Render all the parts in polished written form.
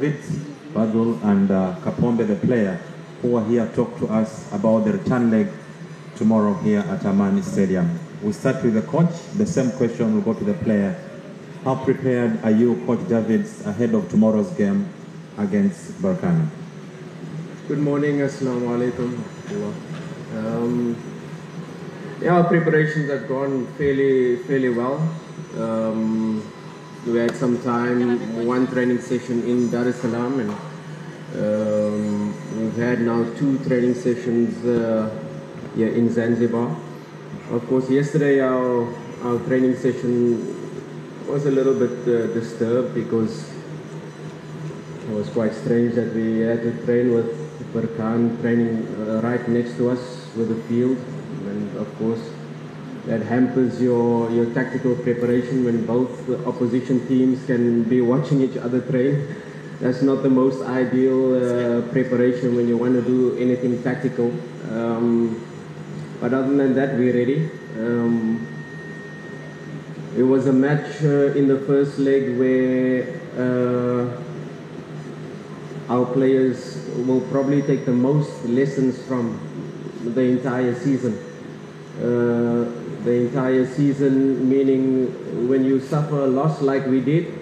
Davids, Fadlu and Kapombe, the player, who are here to talk to us about the return leg tomorrow here at Amani Stadium. We start with the coach. The same question will go to the player. How prepared are you, Coach Davids, ahead of tomorrow's game against Berkane? Good morning, assalamu alaikum. Our preparations have gone fairly well. We had some time, one training session in Dar es Salaam, and we've had now 2 training sessions here in Zanzibar. Of course, yesterday our training session was a little bit disturbed because it was quite strange that we had to train with Berkane training right next to us with the field, and of course that hampers your tactical preparation when both the opposition teams can be watching each other train. That's not the most ideal preparation when you want to do anything tactical. But other than that, we're ready. It was a match in the first leg where our players will probably take the most lessons from the entire season. The entire season, meaning when you suffer a loss like we did,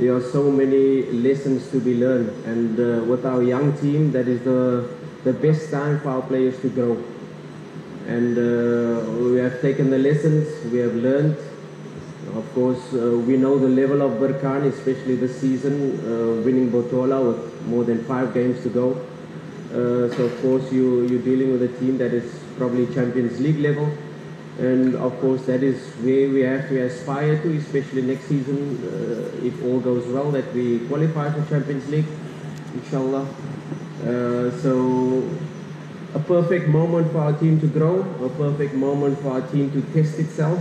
there are so many lessons to be learned, and with our young team, that is the best time for our players to grow. And we have taken the lessons, we have learned. Of course, we know the level of Berkane, especially this season, winning Botola with more than 5 games to go. So of course you're dealing with a team that is probably Champions League level. And of course that is where we have to aspire to, especially next season, if all goes well, that we qualify for Champions League, inshallah. So a perfect moment for our team to grow, a perfect moment for our team to test itself,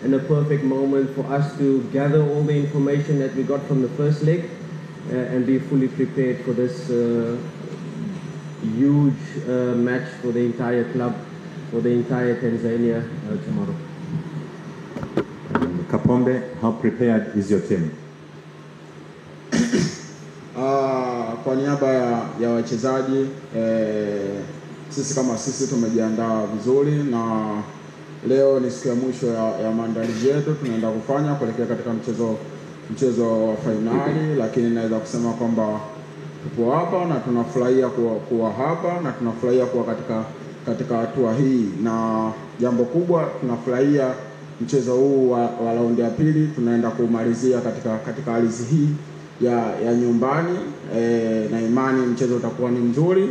and a perfect moment for us to gather all the information that we got from the first leg and be fully prepared for this huge match for the entire club, for the entire Tanzania tomorrow. Kapombe, how prepared is your team? Kwa niaba ya wachezaji, sisi kama sisi tumejiandaa vizuri, na leo ni siku ya mwisho ya maandalizi yetu tunaenda kufanya kuelekea katika mchezo wa fainali, lakini naweza kusema kwamba tupo hapa na tunafurahia kuwa hapa na tunafurahia kuwa katika hatua hii, na jambo kubwa tunafurahia mchezo huu wa raundi ya pili tunaenda kumalizia katika ardhi hii ya nyumbani, na imani mchezo utakuwa ni mzuri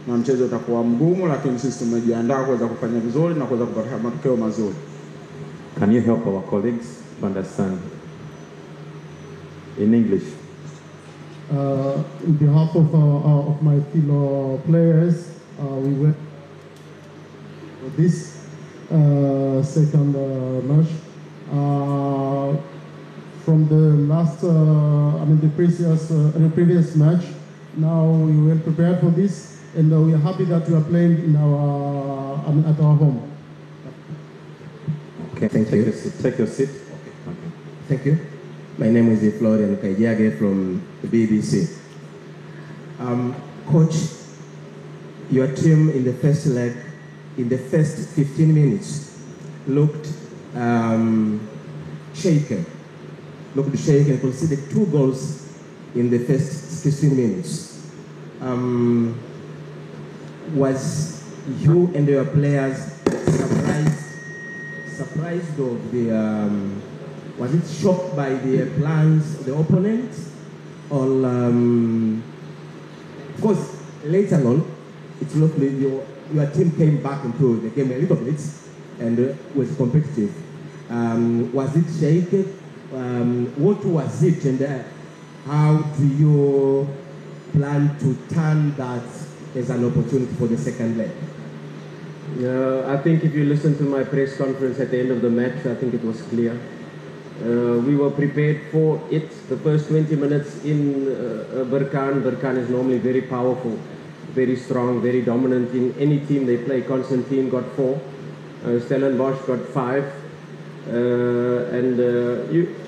na mchezo utakuwa mgumu, lakini sisi tumejiandaa kuweza kufanya vizuri na kuweza kupata matokeo mazuri. Can you help our colleagues to understand in English? In behalf of my fellow players, we went this second match from the last, the previous match. Now we were prepared for this, and we are happy that we are playing in at our home. Okay, thank you. Take your seat. Okay. Thank you. My name is Florian Kaijage from the BBC. Coach, your team in the first leg, in the first 15 minutes, looked shaken. Looked shaken, conceded 2 goals in the first 15 minutes. Was you and your players surprised of the? Was it shocked by the plans of the opponent, or of course later on it looked like your team came back into the game a little bit and was competitive. Was it shaken? What was it, and how do you plan to turn that as an opportunity for the second leg? I think if you listen to my press conference at the end of the match, I think it was clear. We were prepared for it. The first 20 minutes in Berkane is normally very powerful, very strong, very dominant in any team they play. Constantine got 4, Stellenbosch got 5.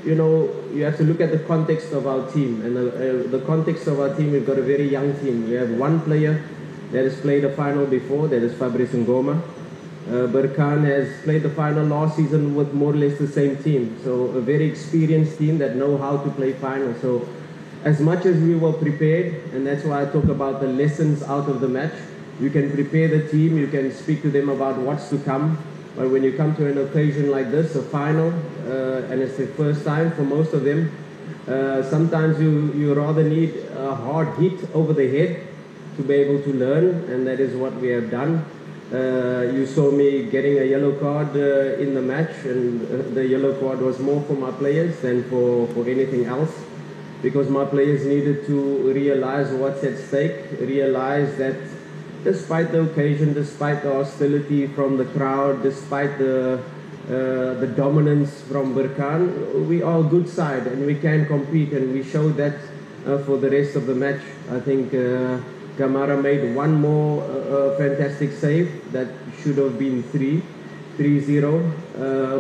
You know, you have to look at the context of our team, and the context of our team. We've got a very young team. We have one player that has played a final before, that is Fabrice Ngoma. Berkane has played the final last season with more or less the same team, so a very experienced team that know how to play final. So as much as we were prepared, and that's why I talk about the lessons out of the match, you can prepare the team, you can speak to them about what's to come, but when you come to an occasion like this, a final, and it's the first time for most of them, sometimes you rather need a hard hit over the head to be able to learn, and that is what we have done. You saw me getting a yellow card in the match, and the yellow card was more for my players than for anything else, because my players needed to realize what's at stake, realize that despite the occasion, despite the hostility from the crowd, despite the dominance from Berkane, we are a good side and we can compete, and we showed that for the rest of the match. I think Kamara made one more fantastic save that should have been 3-0.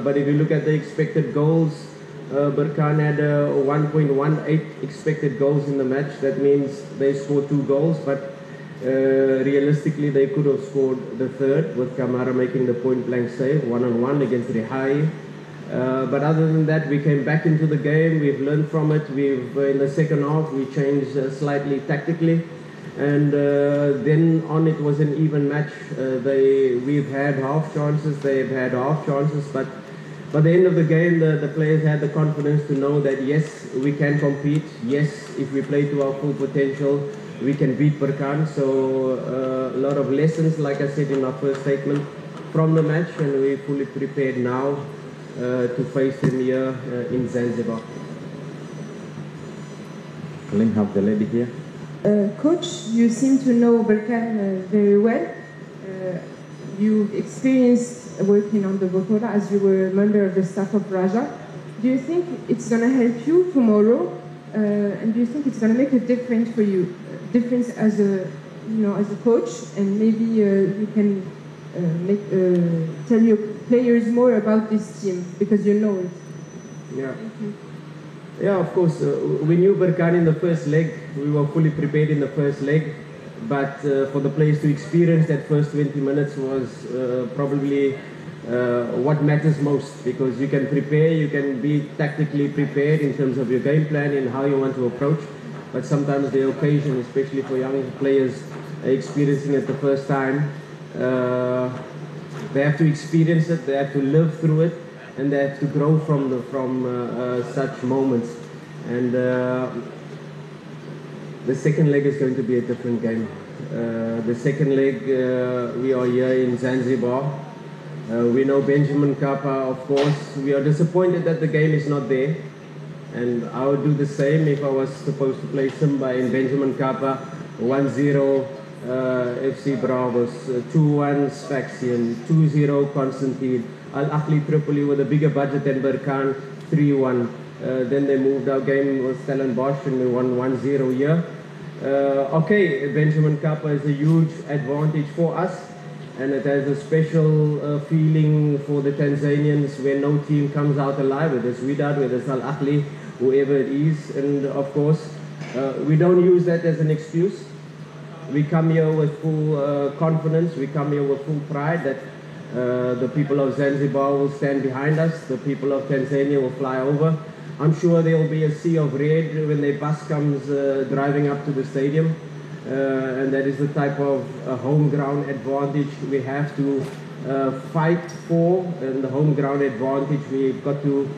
But if you look at the expected goals, Berkane had 1.18 expected goals in the match. That means they scored 2 goals, but realistically they could have scored the third, with Kamara making the point-blank save, 1-on-1 against Rihai. But other than that, we came back into the game, we've learned from it. In the second half, we changed slightly tactically. And then on, it was an even match. We've had half chances, they've had half chances, but by the end of the game, the players had the confidence to know that yes, we can compete. Yes, if we play to our full potential, we can beat Berkane. So a lot of lessons, like I said in our first statement, from the match, and we're fully prepared now to face them here in Zanzibar. Colin, have the lady here. Coach, you seem to know Berkane very well. You've experienced working on the Botola as you were a member of the staff of Raja. Do you think it's going to help you tomorrow? And do you think it's going to make a difference for you? Difference as a coach, and maybe you can tell your players more about this team because you know it. Yeah. Thank you. Yeah, of course. We knew Berkane in the first leg. We were fully prepared in the first leg. But for the players to experience that first 20 minutes was probably what matters most, because you can prepare, you can be tactically prepared in terms of your game plan and how you want to approach. But sometimes the occasion, especially for young players experiencing it the first time, they have to experience it, they have to live through it, and they have to grow from such moments. And the second leg is going to be a different game. The second leg, we are here in Zanzibar. We know Benjamin Mkapa, of course. We are disappointed that the game is not there. And I would do the same if I was supposed to play Simba in Benjamin Mkapa. 1-0 FC Bravos, 2-1 Sfaxian, 2-0 Constantine. Al-Ahli Tripoli with a bigger budget than Berkane, 3-1. Then they moved our game with Stellenbosch and we won 1-0 here. Okay, Benjamin Mkapa is a huge advantage for us, and it has a special feeling for the Tanzanians when no team comes out alive, whether it's Wydad, whether it's Al-Ahli, whoever it is. And of course, we don't use that as an excuse. We come here with full confidence, we come here with full pride that the people of Zanzibar will stand behind us, the people of Tanzania will fly over. I'm sure there will be a sea of red when the bus comes driving up to the stadium, and that is the type of home ground advantage we have to fight for. And the home ground advantage we've got to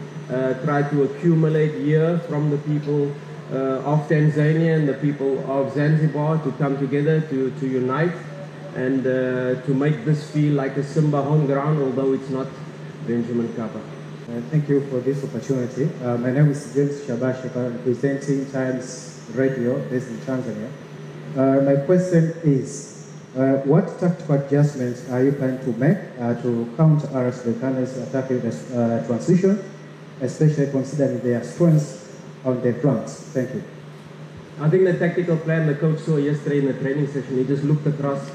try to accumulate here from the people of Tanzania and the people of Zanzibar, to come together, to unite, and to make this feel like a Simba home ground, although it's not Benjamin Mkapa. Thank you for this opportunity. My name is James Shabashika, representing Times Radio based in Tanzania. My question is, what tactical adjustments are you planning to make to counter RS Berkane's attacking transition, especially considering their strengths on their fronts? Thank you. I think the tactical plan the coach saw yesterday in the training session, he just looked across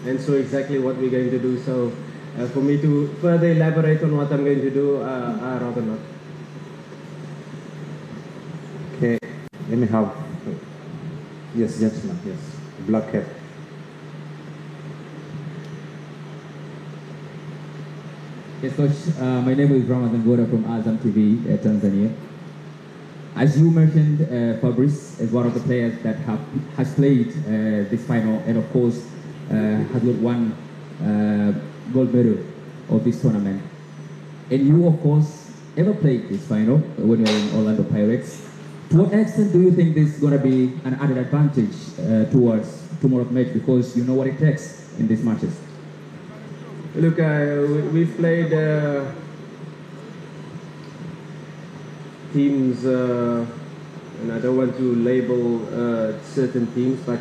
and saw exactly what we're going to do. So For me to further elaborate on what I'm going to do, I'd rather not. Okay, let me have, yes, gentleman, yes, black cap. Yes, Coach. My name is Ramadan Gora from Azam TV, Tanzania. As you mentioned, Fabrice is one of the players that has played this final, and of course has got one gold medal of this tournament. And you, of course, ever played this final when you were in Orlando Pirates. To what extent do you think this is going to be an added advantage towards tomorrow's match, because you know what it takes in these matches? Look, we've played teams, and I don't want to label certain teams, but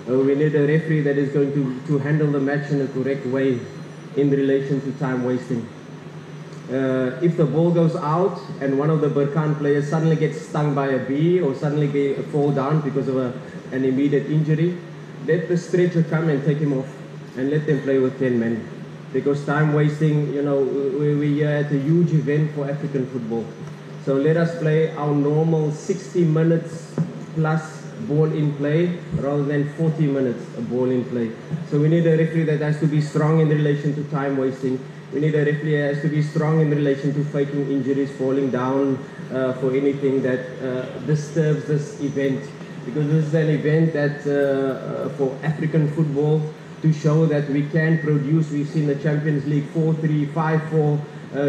we need a referee that is going to handle the match in a correct way in relation to time wasting. If the ball goes out and one of the Berkane players suddenly gets stung by a bee or suddenly fall down because of an immediate injury, let the stretcher come and take him off and let them play with 10 men. Because time wasting, you know, we're here at a huge event for African football. So let us play our normal 60 minutes plus ball in play rather than 40 minutes ball in play. So we need a referee that has to be strong in relation to time wasting. We need a referee that has to be strong in relation to faking injuries, falling down for anything that disturbs this event. Because this is an event that for African football, to show that we can produce. We've seen the Champions League 4-3, 5-4,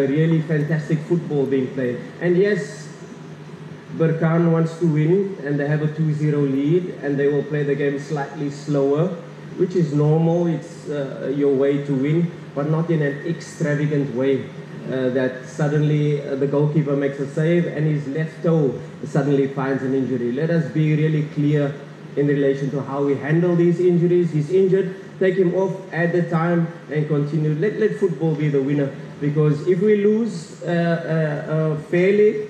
really fantastic football being played. And yes, Berkane wants to win and they have a 2-0 lead and they will play the game slightly slower, which is normal. It's your way to win, but not in an extravagant way that suddenly the goalkeeper makes a save and his left toe suddenly finds an injury. Let us be really clear in relation to how we handle these injuries. He's injured, take him off at the time and continue. Let football be the winner, because if we lose fairly,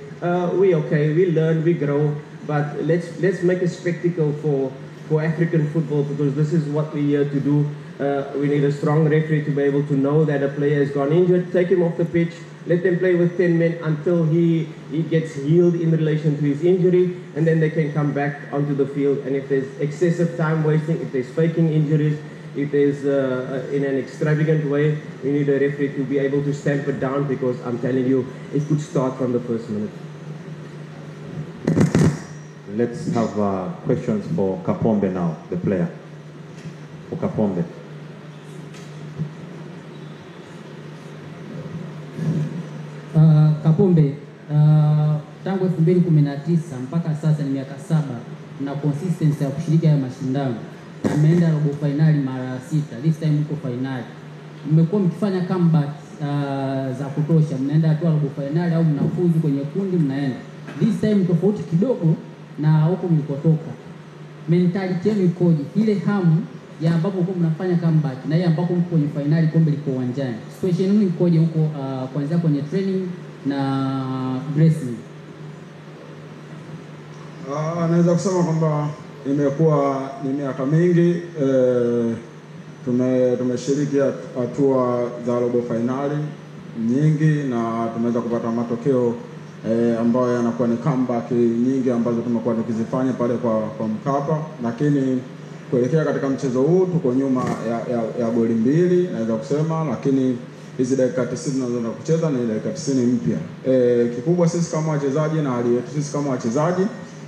we okay, we learn, we grow, but let's make a spectacle for African football, because this is what we're here to do. We need a strong referee to be able to know that a player has gone injured, take him off the pitch, let them play with 10 men until he gets healed in relation to his injury, and then they can come back onto the field. And if there's excessive time wasting, if there's faking injuries, if there's in an extravagant way, we need a referee to be able to stamp it down, because I'm telling you, it could start from the first minute. Let's have questions for Kapombe now, the player. For Kapombe. Kapombe, tangu 2019 mpaka sasa ni miaka 7 na consistency ya kushiriki haya mashindano. Mmeenda robo finali mara 6, this time mko finali. Mmekuwa mkifanya comeback za kutosha, mnaenda hatua robo finali au mnafuzu kwenye kundi mnaenda. This time tofauti kidogo na huko mlikotoka. Mentality yenu ikoje? Ile hamu ya ambapo mko mnafanya comeback na ile ambapo mko kwenye finali kombe liko uwanjani. Situation yenu ikoje huko kuanzia kwenye training na dressing? Naweza kusema kwamba imekuwa ni miaka mingi tumeshiriki hatua za robo finali nyingi na tumeweza kupata matokeo ambayo yanakuwa ni comeback nyingi ambazo tumekuwa tukizifanya pale kwa Mkapa, lakini kuelekea katika mchezo huu tuko nyuma ya goli 2 naweza kusema, lakini hizi dakika 90 tunazoenda kucheza ni dakika 90 mpya. Kikubwa sisi kama wachezaji na hali yetu sisi kama wachezaji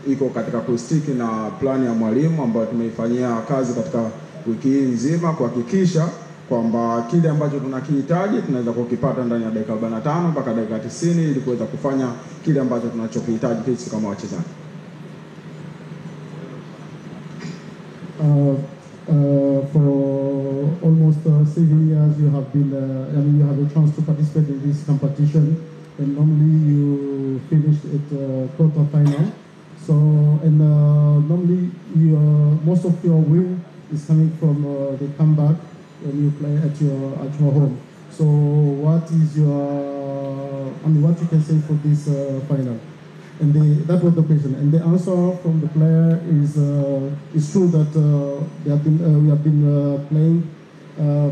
iko katika kustiki na plani ya mwalimu ambayo tumeifanyia kazi katika wiki hii nzima, kuhakikisha kwamba kile ambacho tunakihitaji tunaweza kukipata ndani ya dakika 45 mpaka dakika 90 ili kuweza kufanya kile ambacho tunachokihitaji sisi kama wachezaji. For almost 7 years you have been, you have a chance to participate in this competition, and normally you finish at quarter final. So, and normally most of your win is coming from the comeback when you play at your home. So, what is what you can say for this final? And that was the question. And the answer from the player is it's true that we have been playing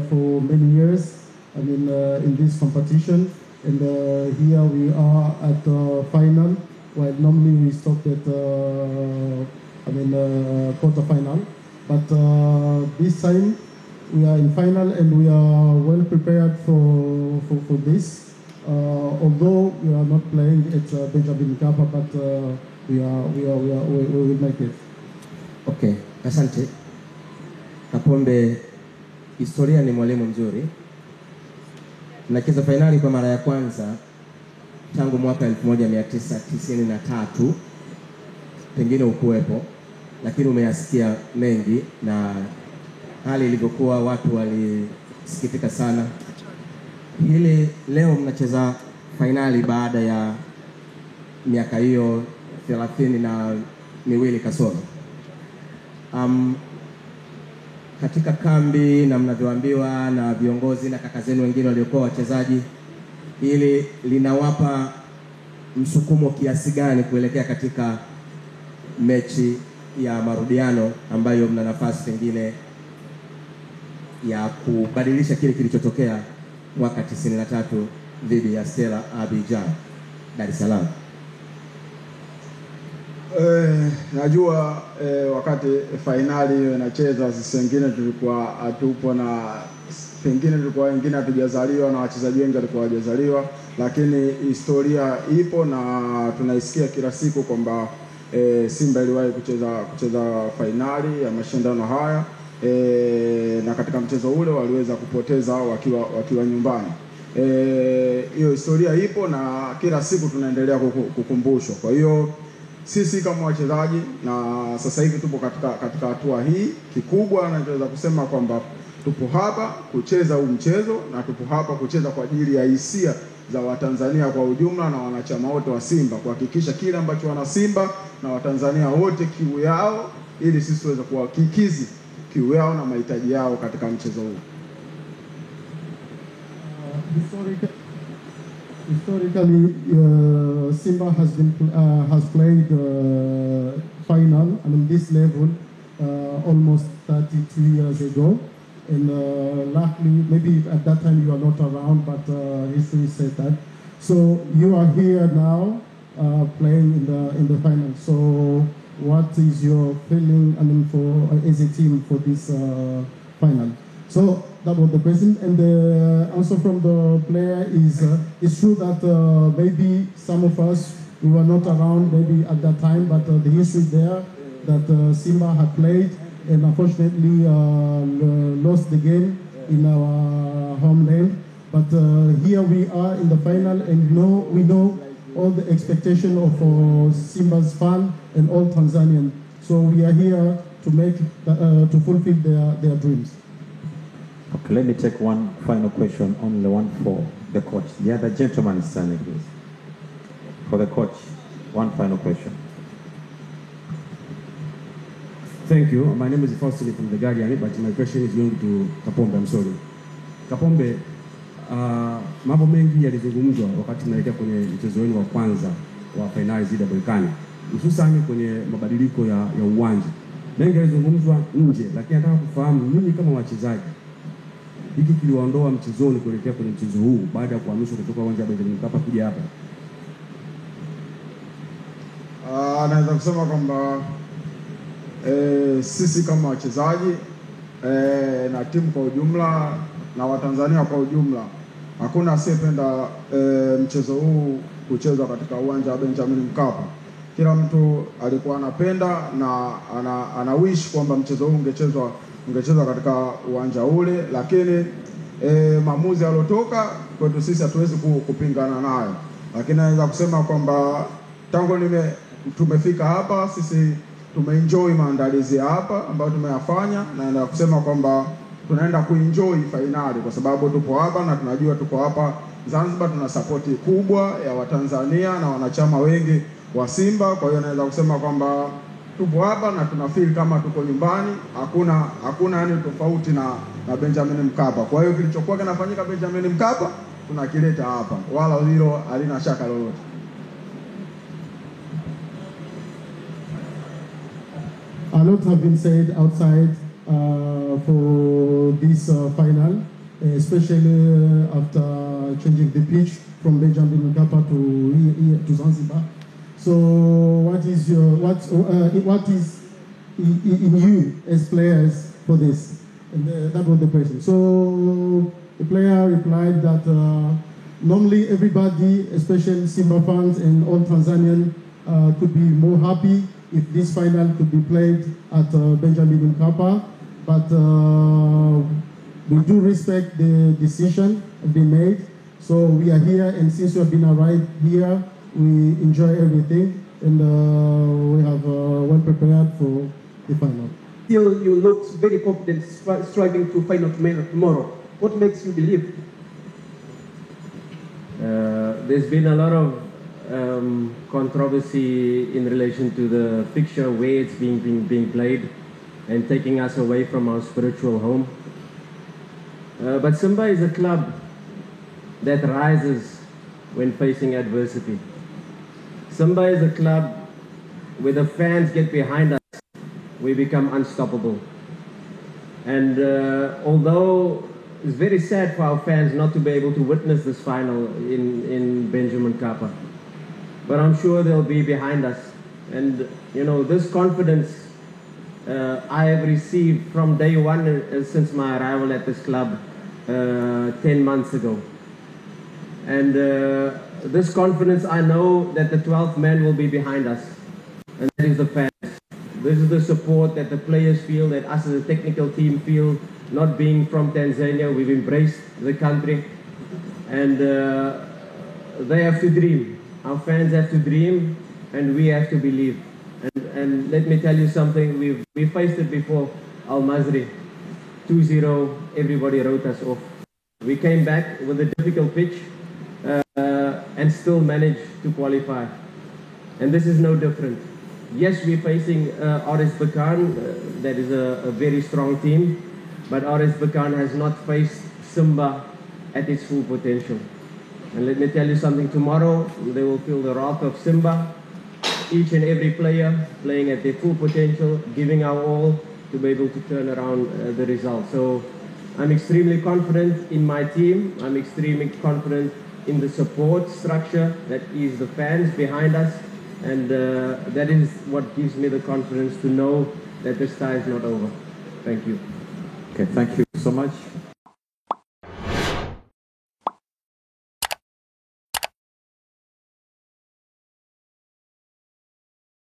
for many years, in this competition. And here we are at the final, while normally we stopped at quarter final. But this time we are in final and we are well prepared for this. Although we are not playing at Benjamin Mkapa, but we will make it. Okay, asante. Kapombe, historia ni mwalimu mzuri. Tunacheza fainali kwa mara ya kwanza tangu mwaka 1993. Pengine ukuwepo, lakini umeyasikia mengi na hali ilivyokuwa, watu walisikitika sana. Hili leo mnacheza fainali baada ya miaka hiyo 32 kasoro. Katika kambi na mnavyoambiwa na viongozi na kaka zenu wengine waliokuwa wachezaji, ili linawapa msukumo kiasi gani kuelekea katika mechi ya marudiano ambayo mna nafasi pengine ya kubadilisha kile kilichotokea mwaka 93 dhidi ya Stella Abidjan, Dar es Salaam? Najua wakati fainali inacheza sisi wengine tulikuwa hatupo, na pengine tulikuwa wengine hatujazaliwa na wachezaji wengi walikuwa hawajazaliwa, lakini historia ipo na tunaisikia kila siku kwamba Simba iliwahi kucheza fainali ya mashindano haya, na katika mchezo ule waliweza kupoteza wakiwa nyumbani. Hiyo historia ipo na kila siku tunaendelea kukumbushwa. Kwa hiyo sisi kama wachezaji, na sasa hivi tupo katika hatua hii, kikubwa naweza kusema kwamba tupo hapa kucheza huu mchezo, na tupo hapa kucheza kwa ajili ya hisia za Watanzania kwa ujumla na wanachama wote wa Simba, kuhakikisha kile ambacho wana Simba na Watanzania wote kiu yao, ili sisi tuweze kuwakikizi kiu yao na mahitaji yao katika mchezo huu. Historically, Simba has played final, this level almost 32 years ago, and luckily, maybe at that time you are not around, but history said that. So you are here now, playing in the final. So what is your feeling? For as a team for this final? So that was the question, and the answer from the player is it's true that maybe some of us, we were not around maybe at that time, but the history there that Simba had played and unfortunately lost the game in our homeland. But here we are in the final, and we know all the expectation of Simba's fan and all Tanzanian. So we are here to make to fulfill their dreams. Okay, let me take one final question, only one for the coach. The other gentleman is standing, please. For the coach, one final question. Thank you. My name is Faustini from The Guardian, but my question is going to Kapombe. I'm sorry. Kapombe, mambo mengi yalizungumzwa wakati mnaelekea kwenye mchezo wenu wa kwanza wa finali dhidi ya Berkane, hususan kwenye mabadiliko ya uwanja. Mengi yalizungumzwa nje, lakini nataka kufahamu nyinyi kama wachezaji, hiki kiliwaondoa mchezoni kuelekea kwenye mchezo huu baada ya kuhamishwa kutoka uwanja wa Benjamin Mkapa kuja hapa? Naweza kusema kwamba sisi kama wachezaji na timu kwa ujumla na Watanzania kwa ujumla, hakuna asiyependa mchezo huu kuchezwa katika uwanja wa Benjamin Mkapa. Kila mtu alikuwa anapenda na ana wish kwamba mchezo huu ungechezwa katika uwanja ule, lakini maamuzi yalotoka kwetu sisi hatuwezi kupingana nayo. Lakini naweza kusema kwamba tangu tumefika hapa, sisi tumeenjoy maandalizi hapa ambayo tumeyafanya, na naweza kusema kwamba tunaenda kuenjoy finali kwa sababu tupo hapa na tunajua tuko hapa Zanzibar, tuna support kubwa ya Watanzania na wanachama wengi wa Simba. Kwa hiyo naweza kusema kwamba tupo hapa na tuna feel kama tuko nyumbani, hakuna yani tofauti na Benjamin Mkapa. Kwa hiyo kilichokuwa kinafanyika Benjamin Mkapa tunakileta hapa, wala hilo halina shaka lolote. A lot have been said outside for this final, especially after changing the pitch from Benjamin Mkapa to Zanzibar. So what is in you as players for this? And that was the question. So the player replied that normally everybody, especially Simba fans and all Tanzanian, could be more happy if this final could be played at Benjamin Mkapa, but we do respect the decision that been made. So we are here, and since we have been arrived here, we enjoy everything, and we have well prepared for the final. Still, you look very confident, striving to final tomorrow. What makes you believe? There's been a lot of controversy in relation to the fixture, where it's being played, and taking us away from our spiritual home. But Simba is a club that rises when facing adversity. Simba is a club where the fans get behind us, we become unstoppable. And although it's very sad for our fans not to be able to witness this final in Benjamin Mkapa, but I'm sure they'll be behind us. And you know, this confidence I have received from day one since my arrival at this club 10 months ago. And this confidence, I know that the 12th man will be behind us, and that is the fans. This is the support that the players feel, that us as a technical team feel. Not being from Tanzania, we've embraced the country, and they have to dream. Our fans have to dream, and we have to believe. And let me tell you something, we faced it before, Al Masri, 2-0, everybody wrote us off. We came back with a difficult pitch and still managed to qualify. And this is no different. Yes, we're facing RS Berkane, that is a very strong team, but RS Berkane has not faced Simba at its full potential. And let me tell you something, tomorrow they will feel the wrath of Simba, each and every player playing at their full potential, giving our all to be able to turn around the result. So I'm extremely confident in my team. I'm extremely confident in the support structure that is the fans behind us. And that is what gives me the confidence to know that this tie is not over. Thank you. Okay, thank you so much.